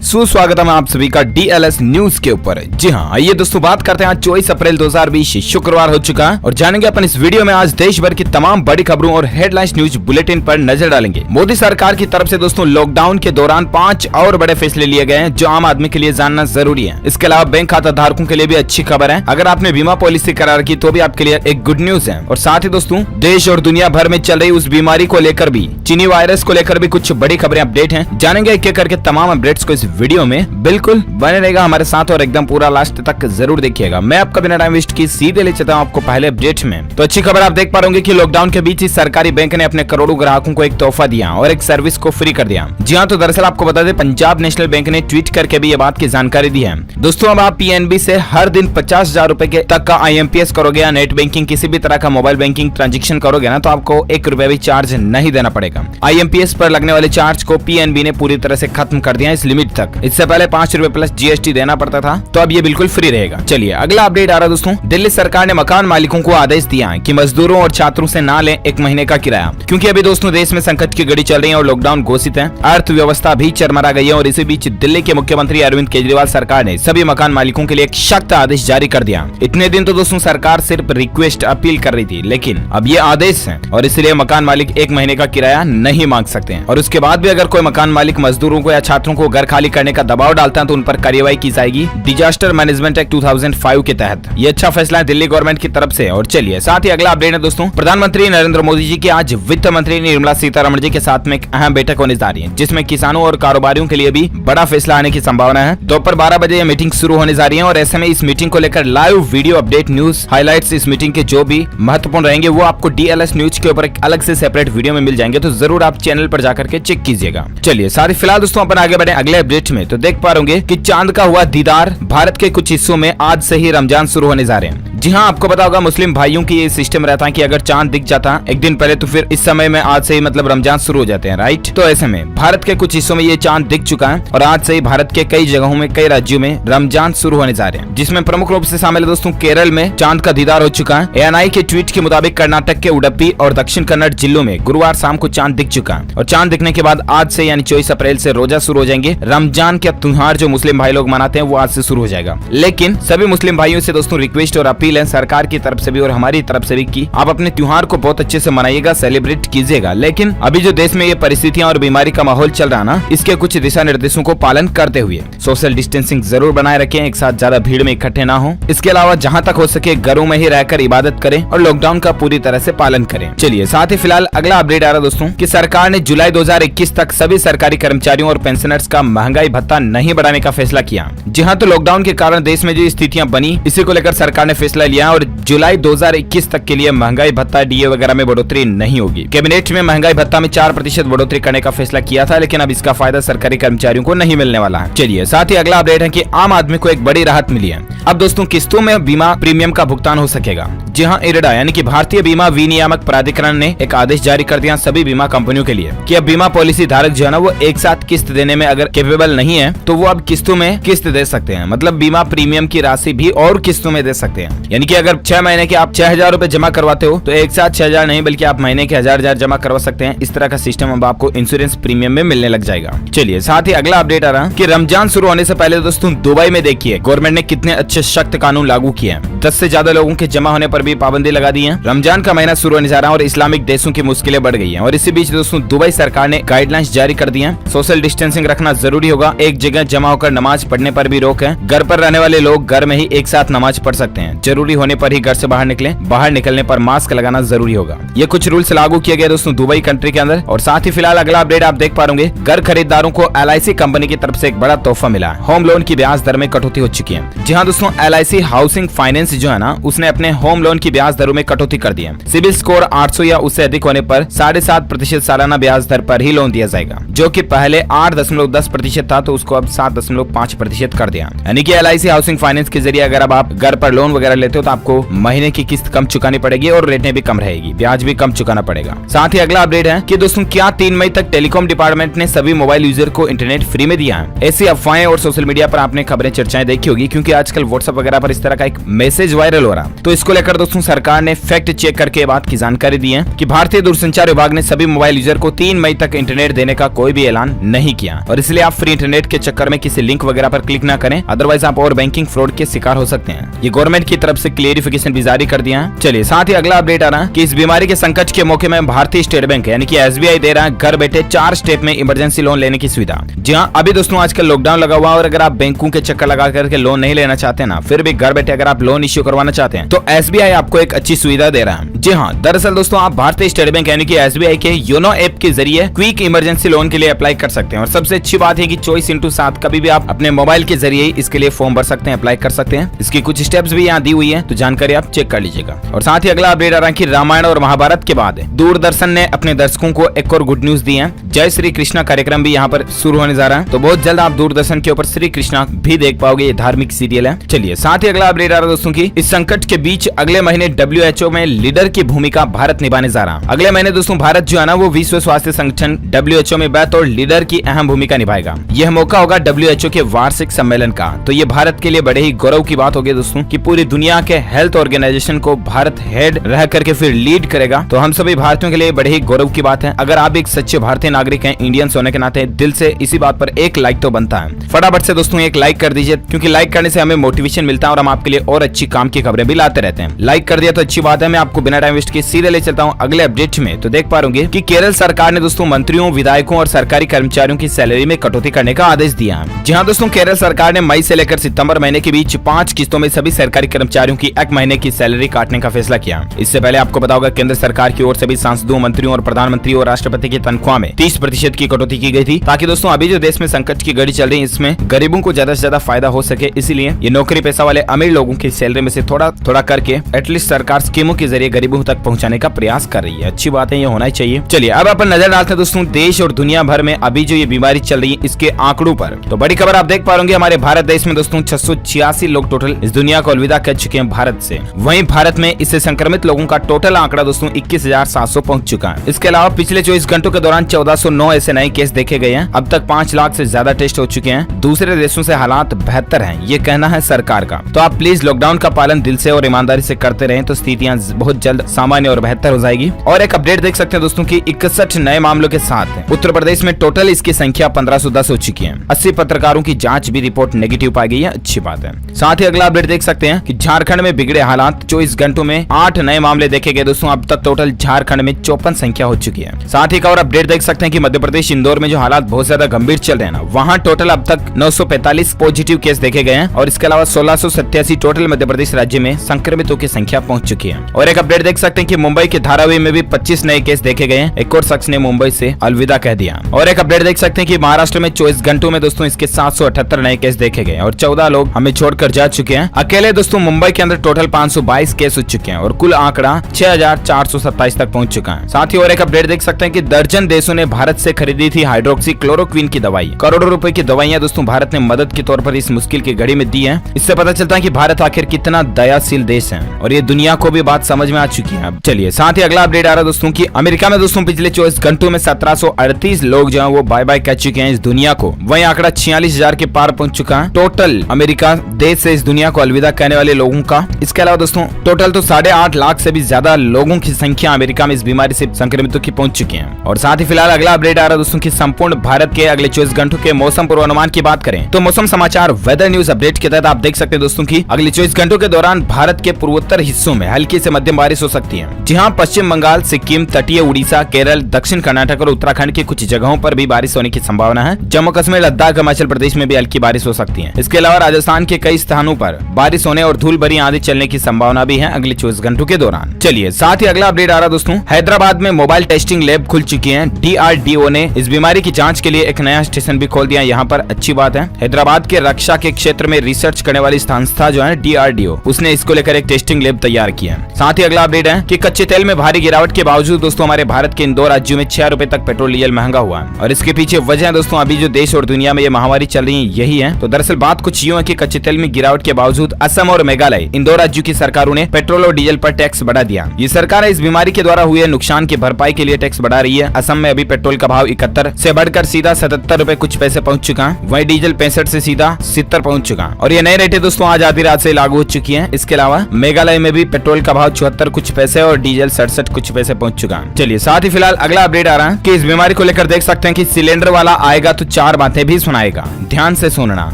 सुस्वागतम है आप सभी का DLS न्यूज के ऊपर। जी हाँ, आइए दोस्तों बात करते हैं। आज 24 अप्रैल 2020 शुक्रवार हो चुका है और जानेंगे अपन इस वीडियो में आज देश भर की तमाम बड़ी खबरों और हेडलाइंस न्यूज बुलेटिन पर नजर डालेंगे। मोदी सरकार की तरफ से दोस्तों लॉकडाउन के दौरान 5 और बड़े फैसले लिए गए हैं जो आम आदमी के लिए जानना जरूरी है। इसके अलावा बैंक खाता धारकों के लिए भी अच्छी खबर है। अगर आपने बीमा पॉलिसी करार की तो भी आपके लिए एक गुड न्यूज है। और साथ ही दोस्तों देश और दुनिया भर में चल रही उस बीमारी को लेकर भी, चीनी वायरस को लेकर भी कुछ बड़ी खबरें अपडेट हैं। जानेंगे एक एक करके तमाम अपडेट्स को इस वीडियो में। बिल्कुल बने रहेगा हमारे साथ और एकदम पूरा लास्ट तक जरूर देखिएगा। मैं आपका बिना टाइम वेस्ट की सीधे ले चलता हूं आपको पहले अपडेट में। तो अच्छी खबर आप देख पा रहे कि लॉकडाउन के बीच ही सरकारी बैंक ने अपने करोड़ों ग्राहकों को एक तोहफा दिया और एक सर्विस को फ्री कर दिया। जी हाँ, तो दरअसल आपको बता दें पंजाब नेशनल बैंक ने ट्वीट करके भी ये बात की जानकारी दी है। दोस्तों अब आप PNB से हर दिन 50,000 रुपए के तक का IMPS करोगे या नेट बैंकिंग किसी भी तरह का मोबाइल बैंकिंग ट्रांजेक्शन करोगे ना, तो आपको 1 रुपया भी चार्ज नहीं देना पड़ेगा। IMPS पर लगने वाले चार्ज को PNB ने पूरी तरह से खत्म कर दिया इस लिमिट तक। इससे पहले 5 रुपए प्लस GST देना पड़ता था, तो अब ये बिल्कुल फ्री रहेगा। चलिए अगला अपडेट आ रहा दोस्तों। दिल्ली सरकार ने मकान मालिकों को आदेश दिया है कि मजदूरों और छात्रों से ना लें 1 महीने का किराया, क्योंकि अभी दोस्तों देश में संकट की घड़ी चल रही है और लॉकडाउन घोषित है। अर्थव्यवस्था भी चरमरा गई है और इसी बीच दिल्ली के मुख्यमंत्री अरविंद केजरीवाल सरकार ने सभी मकान मालिकों के लिए एक सख्त आदेश जारी कर दिया। इतने दिन तो दोस्तों सरकार सिर्फ रिक्वेस्ट अपील कर रही थी, लेकिन अब ये आदेश है और इसलिए मकान मालिक 1 महीने का किराया नहीं मांग सकते हैं। और उसके बाद भी अगर कोई मकान मालिक मजदूरों को या छात्रों को घर खाली करने का दबाव डालता है तो उन पर कार्यवाही की जाएगी डिजास्टर मैनेजमेंट एक्ट 2005 के तहत। ये अच्छा फैसला है दिल्ली गवर्नमेंट की तरफ से। और चलिए साथ ही अगला अपडेट है दोस्तों। प्रधानमंत्री नरेंद्र मोदी जी की आज वित्त मंत्री निर्मला सीतारमण जी के साथ में एक अहम बैठक होने जा रही है, जिसमें किसानों और कारोबारियों के लिए भी बड़ा फैसला आने की संभावना है। दोपहर 12 बजे ये मीटिंग शुरू होने जा रही है और ऐसे में इस मीटिंग को लेकर live video update news highlights इस मीटिंग के जो भी महत्वपूर्ण रहेंगे वो आपको DLS न्यूज के ऊपर एक अलग से सेपरेट वीडियो में मिल जाएंगे, तो जरूर आप चैनल पर जाकर के चेक कीजिएगा। चलिए साथ ही फिलहाल दोस्तों अपन आगे बढ़े अगले अपडेट में। तो देख पा रहे कि चांद का हुआ दीदार। भारत के कुछ हिस्सों में आज से ही रमजान शुरू होने जा रहे हैं। जी हाँ, आपको पता होगा मुस्लिम भाइयों की ये सिस्टम रहता है कि अगर चांद दिख जाता एक दिन पहले तो फिर इस समय में आज से ही मतलब रमजान शुरू हो जाते हैं, राइट। तो ऐसे में भारत के कुछ हिस्सों में ये चांद दिख चुका है और आज से ही भारत के कई जगहों में कई राज्यों में रमजान शुरू होने जा रहे हैं, जिसमें प्रमुख रूप से शामिल है दोस्तों केरल में चांद का दीदार हो चुका है। ANI के ट्वीट के मुताबिक कर्नाटक के उडुपी और दक्षिण कन्नड़ जिलों में गुरुवार शाम को चांद दिख चुका है और चांद दिखने के बाद आज से यानी 24 अप्रैल से रोजा शुरू हो जाएंगे। रमजान का त्योहार जो मुस्लिम भाई लोग मनाते हैं वो आज से शुरू हो जाएगा। लेकिन सभी मुस्लिम भाइयों से दोस्तों रिक्वेस्ट और अपील है सरकार की तरफ से भी और हमारी तरफ से भी कि आप अपने त्योहार को बहुत अच्छे से मनाइएगा, सेलिब्रेट कीजिएगा। लेकिन अभी जो देश में ये परिस्थितियां और बीमारी का माहौल चल रहा ना, इसके कुछ दिशा निर्देशों को पालन करते हुए सोशल डिस्टेंसिंग जरूर बनाए रखें, एक साथ ज्यादा भीड़ में इकट्ठे ना हो। इसके अलावा जहां तक हो सके घरों में ही रहकर इबादत करें और लॉकडाउन का पूरी तरह से पालन करें। चलिए साथ ही फिलहाल अगला अपडेट आ रहा दोस्तों कि सरकार ने जुलाई 2021 तक सभी सरकारी कर्मचारियों और पेंशनर्स का महंगाई भत्ता नहीं बढ़ाने का फैसला किया। जी हाँ, तो लॉकडाउन के कारण देश में जो स्थितियां बनी इसी को लेकर सरकार ने फैसला लिया और जुलाई 2021 तक के लिए महंगाई भत्ता DA वगैरह में बढ़ोतरी नहीं होगी। कैबिनेट में महंगाई भत्ता में 4% बढ़ोतरी करने का फैसला किया था, लेकिन अब इसका फायदा सरकारी कर्मचारियों को नहीं मिलने वाला है। चलिए साथ ही अगला अपडेट है कि आम आदमी को एक बड़ी राहत मिली है। अब दोस्तों किस्तों में बीमा प्रीमियम का भुगतान हो सकेगा। जी हाँ, IRDA यानी कि भारतीय बीमा विनियामक प्राधिकरण ने एक आदेश जारी कर दिया सभी बीमा कंपनियों के लिए कि अब बीमा पॉलिसी धारक जो है ना वो एक साथ किस्त देने में अगर कैपेबल नहीं है तो वो अब किस्तों में किस्त दे सकते हैं। मतलब बीमा प्रीमियम की राशि भी और किस्तों में दे सकते हैं। यानी कि अगर 6 महीने के आप 6,000 रुपए जमा करवाते हो तो एक साथ 6,000 नहीं बल्कि आप महीने के 1,000 जमा करवा सकते हैं। इस तरह का सिस्टम अब आपको इंश्योरेंस प्रीमियम में मिलने लग जाएगा। चलिए साथ ही अगला अपडेट आ रहा है कि रमजान शुरू होने से पहले दोस्तों दुबई में देखिए गवर्नमेंट ने कितने अच्छे सख्त कानून लागू किए हैं। 10 से ज्यादा लोगों के जमा होने पर भी पाबंदी लगा दी है। रमजान का महीना शुरू होने जा रहा है और इस्लामिक देशों की मुश्किलें बढ़ गई हैं और इसी बीच दोस्तों दुबई सरकार ने गाइडलाइंस जारी कर दी हैं। सोशल डिस्टेंसिंग रखना जरूरी होगा, एक जगह जमा होकर नमाज पढ़ने पर भी रोक है। घर पर रहने वाले लोग घर में ही एक साथ नमाज पढ़ सकते हैं। जरूरी होने पर ही घर से बाहर निकलें, बाहर निकलने पर मास्क लगाना जरूरी होगा। ये कुछ रूल्स लागू किए गए दोस्तों दुबई कंट्री के अंदर। और साथ ही फिलहाल अगला अपडेट आप देख पा रहे होंगे घर खरीदारों को LIC कंपनी की तरफ से एक बड़ा तोहफा मिला है। होम लोन की ब्याज दर में कटौती हो चुकी है। जी हाँ दोस्तों, LIC हाउसिंग फाइनेंस जो है ना उसने अपने होम लोन की ब्याज दरों में कटौती कर दी है। सिविल स्कोर 800 या उससे अधिक होने पर 7.5% सालाना ब्याज दर पर ही लोन दिया जाएगा, जो कि पहले 8.10% था तो उसको अब 7.5% कर दिया। यानी कि LIC हाउसिंग फाइनेंस के जरिए अगर अब आप घर पर लोन वगैरह लेते हो तो आपको महीने की किस्त कम चुकानी पड़ेगी और रेटें भी कम रहेगी, ब्याज भी कम चुकाना पड़ेगा। साथ ही अगला अपडेट है कि दोस्तों क्या 3 मई तक टेलीकॉम डिपार्टमेंट ने सभी मोबाइल यूजर को इंटरनेट फ्री में दिया है। ऐसी अफवाहें और सोशल मीडिया पर आपने खबरें चर्चाएं देखी होगी, क्योंकि आजकल व्हाट्सएप वगैरह पर इस तरह का एक मैसेज वायरल हो रहा। तो इसको लेकर दोस्तों सरकार ने फैक्ट चेक करके बात की जानकारी दी है कि भारतीय दूरसंचार विभाग ने सभी मोबाइल यूजर को 3 मई तक इंटरनेट देने का कोई भी ऐलान नहीं किया और इसलिए आप फ्री इंटरनेट के चक्कर में किसी लिंक वगैरह पर क्लिक ना करें, अदरवाइज आप और बैंकिंग फ्रॉड के शिकार हो सकते हैं। ये गवर्नमेंट की तरफ से क्लियरिफिकेशन भी जारी कर दिया है। चलिए साथ ही अगला अपडेट आ रहा है कि इस बीमारी के संकट के मौके में भारतीय स्टेट बैंक यानी कि SBI दे रहा है घर बैठे 4 स्टेप में इमरजेंसी लोन लेने की सुविधा। जी हाँ, अभी दोस्तों आजकल लॉकडाउन लगा हुआ और अगर आप बैंकों के चक्कर लगा करके लोन नहीं लेना चाहते ना, फिर भी घर बैठे अगर आप लोन इश्यू करवाना चाहते हैं तो SBI आपको एक अच्छी सुविधा दे रहा है। जी हाँ, दरअसल दोस्तों आप भारतीय स्टेट बैंक यानी कि SBI के योनो ऐप के जरिए क्विक इमरजेंसी लोन के लिए अप्लाई कर सकते हैं और सबसे अच्छी बात है कि 24/7 कभी भी आप अपने मोबाइल के जरिए इसके लिए फॉर्म भर सकते हैं, अप्लाई कर सकते हैं। इसकी कुछ स्टेप्स भी यहाँ दी हुई है, तो जानकारी आप चेक कर लीजिएगा। और साथ ही अगला अपडेट आ रहा है कि रामायण और महाभारत के बाद दूरदर्शन ने अपने दर्शकों को एक और गुड न्यूज दी है। जय श्री कृष्णा कार्यक्रम भी यहाँ पर शुरू होने जा रहा है, तो बहुत जल्द आप दूरदर्शन के ऊपर श्री कृष्णा भी देख पाओगे। ये धार्मिक सीरियल है। चलिए साथ ही अगला अपडेट आ रहा है दोस्तों की इस संकट के बीच अगले महीने WHO में लीडर की भूमिका भारत निभाने जा रहा है। अगले महीने दोस्तों भारत जो है ना वो विश्व स्वास्थ्य संगठन WHO में बतौर लीडर की अहम भूमिका निभाएगा। यह मौका होगा WHO के वार्षिक सम्मेलन का, तो ये भारत के लिए बड़े ही गौरव की बात होगी दोस्तों कि पूरी दुनिया के हेल्थ ऑर्गेनाइजेशन को भारत हेड रह करके फिर लीड करेगा। तो हम सभी भारतीयों के लिए बड़े ही गौरव की बात है। अगर आप एक सच्चे भारतीय नागरिक हैं, इंडियंस होने के नाते दिल से इसी बात पर एक लाइक तो बनता है। फटाफट से दोस्तों एक लाइक कर दीजिए, क्योंकि लाइक करने से हमें मोटिवेशन मिलता है और हम आपके लिए और अच्छी काम की खबरें भी लाते रहते हैं। लाइक कर दिया तो अच्छी बात है। मैं आपको बिना टाइम वेस्ट किए सीधे ले चलता हूँ अगले अपडेट में। तो देख पा रहे कि केरल सरकार ने दोस्तों मंत्रियों, विधायकों और सरकारी कर्मचारियों की सैलरी में कटौती करने का आदेश दिया है। जी हाँ दोस्तों, केरल सरकार ने मई से लेकर सितंबर महीने के बीच 5 किस्तों में सभी सरकारी कर्मचारियों की एक महीने की सैलरी काटने का फैसला किया। इससे पहले आपको पता होगा केंद्र सरकार की ओर सभी सांसदों, मंत्रियों और प्रधानमंत्री और राष्ट्रपति की तनख्वाह में 30% की कटौती की गई थी, ताकि दोस्तों अभी जो देश में संकट की घड़ी चल रही है इसमें गरीबों को ज्यादा से ज्यादा फायदा हो सके। इसीलिए ये नौकरी पेशा वाले अमीर लोगों की सैलरी में से थोड़ा थोड़ा करके एटलीस्ट सरकार स्कीमों के जरिए गरीबों तक पहुंचाने का प्रयास कर रही है। अच्छी बात है, ये होना ही चाहिए। चलिए अब अपन नजर डालते हैं दोस्तों देश और दुनिया भर में अभी जो ये बीमारी चल रही है इसके आंकड़ों पर। तो बड़ी खबर आप देख पा रहे होंगे, हमारे भारत देश में दोस्तों 686 लोग टोटल इस दुनिया को अलविदा कह चुके हैं भारत से। वहीं भारत में इससे संक्रमित लोगों का टोटल आंकड़ा दोस्तों 21,700 पहुंच चुका है। इसके अलावा पिछले 24 घंटों के दौरान 1409 ऐसे नए केस देखे गए हैं। अब तक 5 लाख से ज्यादा टेस्ट हो चुके हैं। दूसरे देशों से हालात बेहतर हैं, ये कहना है सरकार का। तो आप प्लीज लॉकडाउन का पालन दिल से और ईमानदारी से करते रहें, तो स्थितियां बहुत जल्द सामान्य और बेहतर हो जाएगी। और एक अपडेट देख सकते हैं दोस्तों की 61 नए मामलों के साथ उत्तर प्रदेश में टोटल इसकी संख्या 1510 हो चुकी है। 80 पत्रकारों की जांच भी रिपोर्ट नेगेटिव पाई गई है, अच्छी बात है। साथ ही अगला अपडेट देख सकते हैं कि झारखंड में बिगड़े हालात, 24 घंटों में 8 नए मामले देखे गए दोस्तों। अब तक टोटल झारखंड में 54 संख्या हो चुकी है। साथ ही एक और अपडेट देख सकते हैं कि मध्य प्रदेश इंदौर में जो हालात बहुत ज्यादा गंभीर चल रहे हैं ना, वहाँ टोटल अब तक 945 पॉजिटिव केस देखे गए हैं और इसके अलावा 1687 टोटल मध्य प्रदेश राज्य में संक्रमितों की संख्या पहुंच चुकी है। और एक अपडेट देख सकते हैं कि मुंबई के धारावी में भी 25 नए केस देखे गए हैं। एक और शख्स ने मुंबई से अलविदा कह दिया। और एक अपडेट देख सकते हैं कि महाराष्ट्र में 24 घंटों में दोस्तों इसके 778 नए केस देखे गए और 14 लोग हमें छोड़कर जा चुके हैं। अकेले दोस्तों मुंबई के अंदर टोटल 522 केस हो चुके हैं और कुल आंकड़ा 6427 तक पहुंच चुका है। साथ ही और एक अपडेट देख सकते हैं कि दर्जन देशों ने भारत से खरीदी थी हाइड्रोक्सी क्लोरोक्विन की दवाई। करोड़ों रुपए की दवाइयां दोस्तों भारत ने मदद के तौर पर इस मुश्किल की घड़ी में दी है। इससे पता चलता है कि भारत आखिर कितना दयाशील देश है और ये दुनिया को भी बात समझ में आ चुकी है। चलिए साथ ही अगला अपडेट आ रहा है दोस्तों की अमेरिका में दोस्तों पिछले 24 घंटों में 1738 लोग जो है वो बाय बाय कह चुके हैं इस दुनिया को। वहीं आंकड़ा 46,000 के पार पहुंच चुका है टोटल अमेरिका देश से इस दुनिया को अलविदा कहने वाले लोगों का। इसके अलावा दोस्तों टोटल तो 8.5 लाख से भी ज्यादा लोगों की संख्या अमेरिका में इस बीमारी से संक्रमितों की पहुंच चुकी है। और साथ ही फिलहाल अगला अपडेट आ रहा है दोस्तों की संपूर्ण भारत के अगले 24 घंटों के मौसम पूर्वानुमान की बात करें तो मौसम समाचार वेदर न्यूज अपडेट के तहत आप देख सकते हैं दोस्तों की अगले 24 घंटों के दौरान भारत के पूर्वोत्तर हिस्सों में हल्की से मध्यम बारिश हो सकती है। जी हाँ, पश्चिम बंगाल, सिक्किम, तटीय उड़ीसा, केरल, दक्षिण कर्नाटक और उत्तराखंड की कुछ जगहों पर भी बारिश होने की संभावना है। जम्मू कश्मीर, लद्दाख, हिमाचल प्रदेश में भी हल्की बारिश हो सकती है। इसके अलावा राजस्थान के कई स्थानों पर बारिश होने और धूल भरी आंधी चलने की संभावना भी है अगले 24 घंटों के दौरान। चलिए साथ ही अगला अपडेट आ रहा दोस्तों हैदराबाद में मोबाइल टेस्टिंग लैब खुल चुकी है। DRDO ने इस बीमारी की जांच के लिए एक नया स्टेशन भी खोल दिया। यहाँ पर अच्छी बात है, हैदराबाद के रक्षा के क्षेत्र में रिसर्च करने वाली संस्था जो है DRDO, उसने इसको लेकर एक टेस्टिंग लैब तैयार किया है। साथ ही अगला अपडेट है कि कच्चे तेल में भारी गिरावट के बावजूद दोस्तों हमारे भारत के इन 2 राज्यों में 6 रुपए तक पेट्रोल डीजल महंगा हुआ है और इसके पीछे वजह है दोस्तों अभी जो देश और दुनिया में ये महामारी चल रही है यही है। तो दरअसल बात कुछ यूं है कि कच्चे तेल में गिरावट के बावजूद असम और मेघालय इन 2 राज्यों की सरकारों ने पेट्रोल और डीजल पर टैक्स बढ़ा दिया। ये सरकार इस बीमारी के द्वारा हुए नुकसान की भरपाई के लिए टैक्स बढ़ा रही है। असम में अभी पेट्रोल का भाव 71 से बढ़कर सीधा 77 रुपए कुछ पैसे पहुंच चुका है। वहीं डीजल 65 से सीधा 70 पहुंच चुका है और ये नई रेटें दोस्तों आज आधी रात से लागू हो चुकी हैं। इसके अलावा मेघालय में भी पेट्रोल का भाव 74 कुछ पैसे और डीजल 67 कुछ पैसे पहुंच चुका है। चलिए साथ ही फिलहाल अगला अपडेट आ रहा है कि इस बीमारी को लेकर देख सकते हैं कि सिलेंडर वाला आएगा तो 4 बातें भी सुनाएगा, ध्यान से सुनना।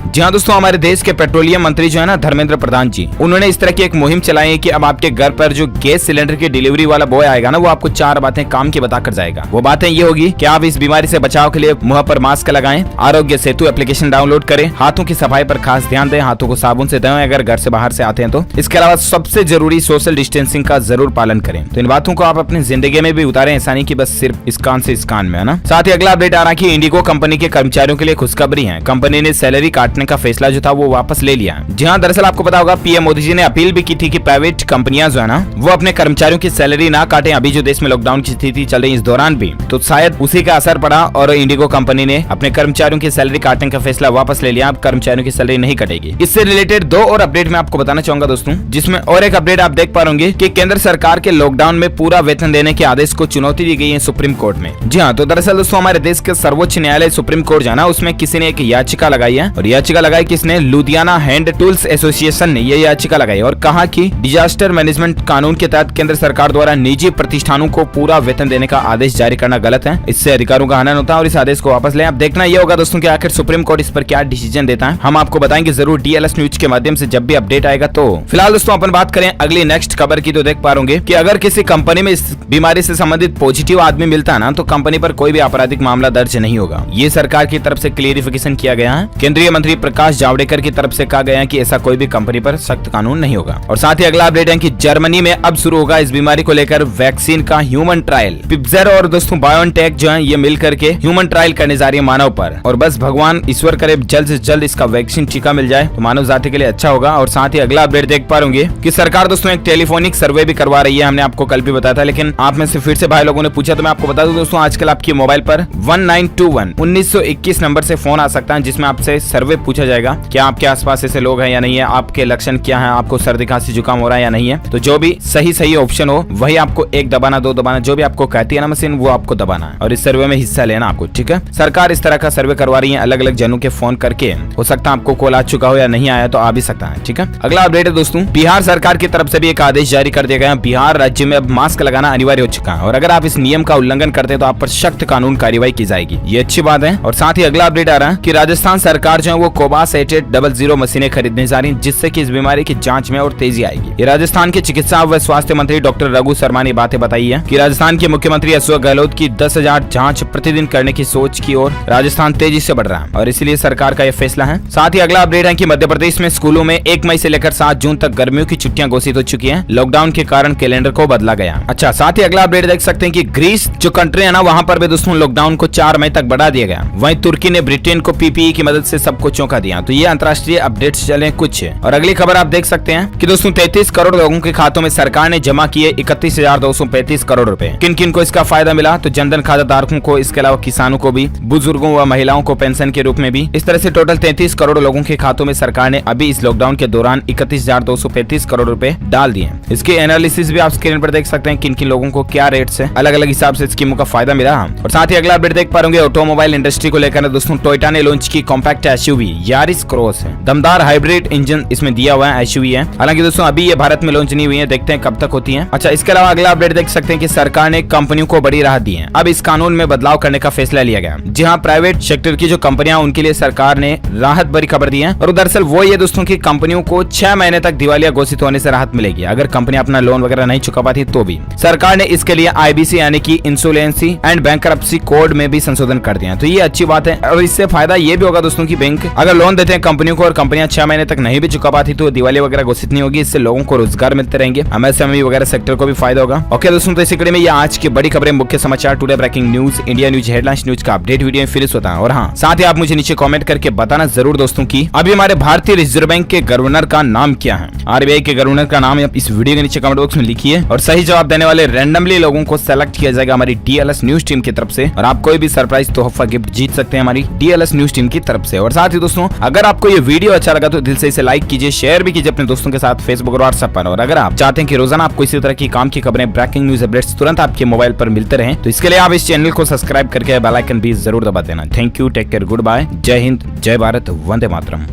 जी हाँ दोस्तों, हमारे देश के पेट्रोलियम मंत्री जो है ना धर्मेंद्र प्रधान जी, उन्होंने इस तरह की एक मुहिम चलाई है कि अब आपके घर पर जो गैस सिलेंडर की डिलीवरी वाला बॉय आएगा ना, वो आपको 4 बातें काम की बताकर जाएगा। वो बातें ये होगी कि आप इस बीमारी से बचाव के लिए मुंह पर मास्क लगाएं, आरोग्य सेतु एप्लीकेशन डाउनलोड करें, हाथों की सफाई पर खास ध्यान दें, हाथों को साबुन से धोएं अगर घर से बाहर से आते हैं तो। इसके अलावा सबसे जरूरी सोशल डिस्टेंसिंग का जरूर पालन करें। तो इन बातों को आप अपनी जिंदगी में भी उतारें, ऐसा नहीं कि बस सिर्फ इस कान से इस कान में, है ना। साथ ही अगला अपडेट आ रहा है कि इंडिगो कंपनी के कर्मचारियों के लिए खुशखबरी है। कंपनी ने सैलरी काटने का फैसला जो था वो वापस ले लिया। जी हाँ, दरअसल आपको पता होगा पीएम मोदी जी ने अपील भी की थी कि प्राइवेट कंपनियां जो है ना वो अपने कर्मचारियों की सैलरी ना काटें। अभी जो देश में लॉकडाउन की स्थिति चल रही है इस दौरान भी, तो शायद उसी का असर पड़ा और इंडिगो कंपनी ने अपने कर्मचारियों की सैलरी काटने का फैसला वापस ले लिया। अब कर्मचारियों की सैलरी नहीं कटेगी। इससे रिलेटेड 2 और अपडेट मैं आपको बताना चाहूंगा दोस्तों, जिसमें और एक अपडेट आप देख पा रहे कि केंद्र सरकार के लॉकडाउन में पूरा वेतन देने के आदेश को चुनौती दी गई है सुप्रीम कोर्ट में। जी हाँ, तो दरअसल दोस्तों हमारे देश के सर्वोच्च न्यायालय सुप्रीम कोर्ट जाना, उसमें किसी ने एक याचिका लगाई है और याचिका लगाई किसने, लुधियाना हैंड टूल्स एसोसिएशन ने ये याचिका लगाई और कहा कि डिजास्टर मैनेजमेंट कानून के तहत केंद्र सरकार द्वारा निजी प्रतिष्ठानों को पूरा वेतन देने का आदेश जारी करना गलत है। इससे अधिकारों का हनन होता है और इस आदेश को वापस लें। अब देखना यह होगा दोस्तों कि आखिर सुप्रीम कोर्ट इस पर क्या डिसीजन देता है। हम आपको बताएंगे जरूर डीएलएस न्यूज के माध्यम से जब भी अपडेट आएगा। तो फिलहाल दोस्तों अपन बात करें अगली नेक्स्ट खबर की, तो देख पा रहे कि अगर किसी कंपनी में इस बीमारी से संबंधित पॉजिटिव आदमी मिलता है ना, तो कंपनी पर कोई भी आपराधिक मामला दर्ज नहीं होगा। ये सरकार की तरफ से क्लियरिफिकेशन किया गया है। केंद्रीय मंत्री प्रकाश जावड़ेकर की तरफ से कहा गया है कि ऐसा कोई भी कंपनी पर सख्त कानून नहीं होगा। और साथ ही अगला अपडेट है कि जर्मनी में अब शुरू होगा इस बीमारी को लेकर वैक्सीन का ह्यूमन ट्रायल। पिफिजर और दोस्तों बायोनटेक जो है ये मिलकर के ह्यूमन ट्रायल करने जा रही है मानव पर, और बस भगवान ईश्वर करे जल्द से जल्द इसका वैक्सीन टीका मिल जाए तो मानव जाति के लिए अच्छा होगा। और साथ ही अगला अपडेट देख पा रहे कि सरकार दोस्तों एक टेलीफोनिक सर्वे भी करवा रही है। हमने आपको कल भी बताया था, लेकिन आप में से फिर से भाई लोगों ने पूछा तो मैं आपको बता दूं दोस्तों, आजकल आपके मोबाइल पर 1921 नंबर से फोन आ सकता है, जिसमें आपसे सर्वे पूछा जाएगा क्या आपके आसपास ऐसे लोग हैं या नहीं है, आपके लक्षण क्या है, आपको सर्दी खांसी जुकाम हो रहा है या नहीं है। तो जो भी सही ऑप्शन हो वही आपको 1 दबाना, 2 दबाना, जो भी आपको कहती है ना मशीन वो आपको दबाना है और इस सर्वे में हिस्सा लेना आपको, ठीक है। सरकार इस तरह का सर्वे करवा रही है अलग अलग जनों के फोन करके। हो सकता है आपको कॉल आ चुका हो या नहीं आया तो आ भी सकता है, ठीक है। अगला अपडेट है दोस्तों, बिहार सरकार की तरफ से भी एक आदेश जारी कर दिया गया है। बिहार राज्य में अब मास्क लगाना अनिवार्य हो चुका है और अगर आप इस नियम का उल्लंघन करते हैं तो आप पर सख्त कानून कार्रवाई की जाएगी। ये अच्छी बात है। और साथ ही अगला अपडेट आ रहा है कि राजस्थान सरकार जो है वो कोबास 8800 मशीनें खरीदने जा रही है, जिससे कि इस बीमारी की जांच में और तेजी आएगी। ये राजस्थान के चिकित्सा व स्वास्थ्य मंत्री डॉक्टर रघु शर्मा ने बातें बताई है कि राजस्थान के मुख्यमंत्री अशोक गहलोत की 10,000 जांच प्रतिदिन करने की सोच की ओर राजस्थान तेजी से बढ़ रहा है और इसलिए सरकार का यह फैसला है। साथ ही अगला अपडेट है कि मध्य प्रदेश में स्कूलों में 1 मई से लेकर 7 जून तक गर्मियों की छुट्टियां घोषित हो चुकी हैं। लॉकडाउन के कारण कैलेंडर को बदला गया। अच्छा, साथ ही अगला अपडेट देख सकते हैं कि ग्रीस जो कंट्री है ना, वहां पर भी दोस्तों लॉकडाउन को 4 मई तक बढ़ा दिया गया। वहीं तुर्की ने ब्रिटेन को पीपीई की मदद से सबको चौंका दिया। तो ये अंतर्राष्ट्रीय अपडेट्स चले कुछ। और अगली खबर आप देख सकते हैं कि दोस्तों 33 करोड़ लोगों के खातों में सरकार ने जमा किए 31,235 करोड़ रुपए। किन किन को इसका फायदा मिला, तो जनधन खाता धारकों को, इसके अलावा किसानों को भी, बुजुर्गों व महिलाओं को पेंशन के रूप में भी। इस तरह से टोटल 33 करोड़ लोगों के खातों में सरकार ने अभी इस लॉकडाउन के दौरान 31,235 करोड़ रुपए डाल दिए। इसके एनालिसिस भी आप स्क्रीन पर देख सकते हैं, किन किन लोगों को क्या रेट से अलग अलग हिसाब से स्कीमों का फायदा मिला। और साथ ही अगला अपडेट देख पा रहे ऑटोमोबाइल इंडस्ट्री को लेकर दोस्तों टोयोटा ने लॉन्च की कॉम्पैक्ट एसयूवी यारिस क्रॉस है। दमदार हाइब्रिड इंजन इसमें दिया हुआ है, एसयूवी है। हालांकि दोस्तों अभी ये भारत में लॉन्च नहीं हुई है, देखते हैं कब तक होती है। अच्छा, इसके अलावा अगला अपडेट देख सकते हैं कि सरकार ने कंपनियों को बड़ी राहत दी है। अब इस कानून में बदलाव करने का फैसला लिया गया। जी हाँ, प्राइवेट सेक्टर की जो कंपनियां उनके लिए सरकार ने राहत भरी खबर दी है। और दरअसल वो ये दोस्तों की कंपनियों को 6 महीने तक दिवालिया घोषित होने से राहत मिलेगी। अगर कंपनी अपना लोन वगैरह नहीं चुका पाती तो भी सरकार ने इसके लिए आईबीसी यानी कि इंसोलेंसी एंड बैंकरप्सी कोड में भी संशोधन कर दिया। तो ये अच्छी बात है और इससे फायदा ये भी होगा दोस्तों की बैंक अगर लोन देते हैं कंपनियों को और कंपनियां 6 महीने तक नहीं भी चुका पाती तो दिवाली वगैरह घोषित नहीं होगी। इससे लोगों को रोजगार मिलते रहेंगे, एमएसएमई वगैरह सेक्टर को भी फायदा होगा। ओके दोस्तों, तो इसी कड़ी में ये आज की बड़ी खबरें, मुख्य समाचार, today breaking news, India news headlines news का अपडेट वीडियो में फिर से होता है। और हाँ, साथ ही आप मुझे नीचे कमेंट करके बताना जरूर दोस्तों की अभी हमारे भारतीय रिजर्व बैंक के गवर्नर का नाम क्या है। आरबीआई के गवर्नर का नाम आप इस वीडियो के नीचे कमेंट बॉक्स में लिखिए और सही जवाब देने वाले रैंडमली लोगों को सेलेक्ट किया जाएगा हमारी डीएलएस न्यूज टीम की तरफ से। और आप कोई भी सरप्राइज तोहफा गिफ्ट जीत सकते हैं हमारी डीएलएस न्यूज टीम की तरफ से। और साथ ही दोस्तों अगर आपको ये वीडियो अच्छा लगा तो दिल से इसे लाइक कीजिए, शेयर भी कीजिए अपने दोस्तों के साथ फेसबुक और व्हाट्सएप पर। और अगर आप चाहते हैं कि रोजाना आपको इसी तरह की काम की खबरें, ब्रेकिंग न्यूज अपडेट्स तुरंत आपके मोबाइल पर मिलते रहें तो इसके लिए आप इस चैनल को सब्सक्राइब करके बेल आइकन भी जरूर दबा देना। Thank you, take care, good bye, जय हिंद, जय भारत, वंदे मातरम।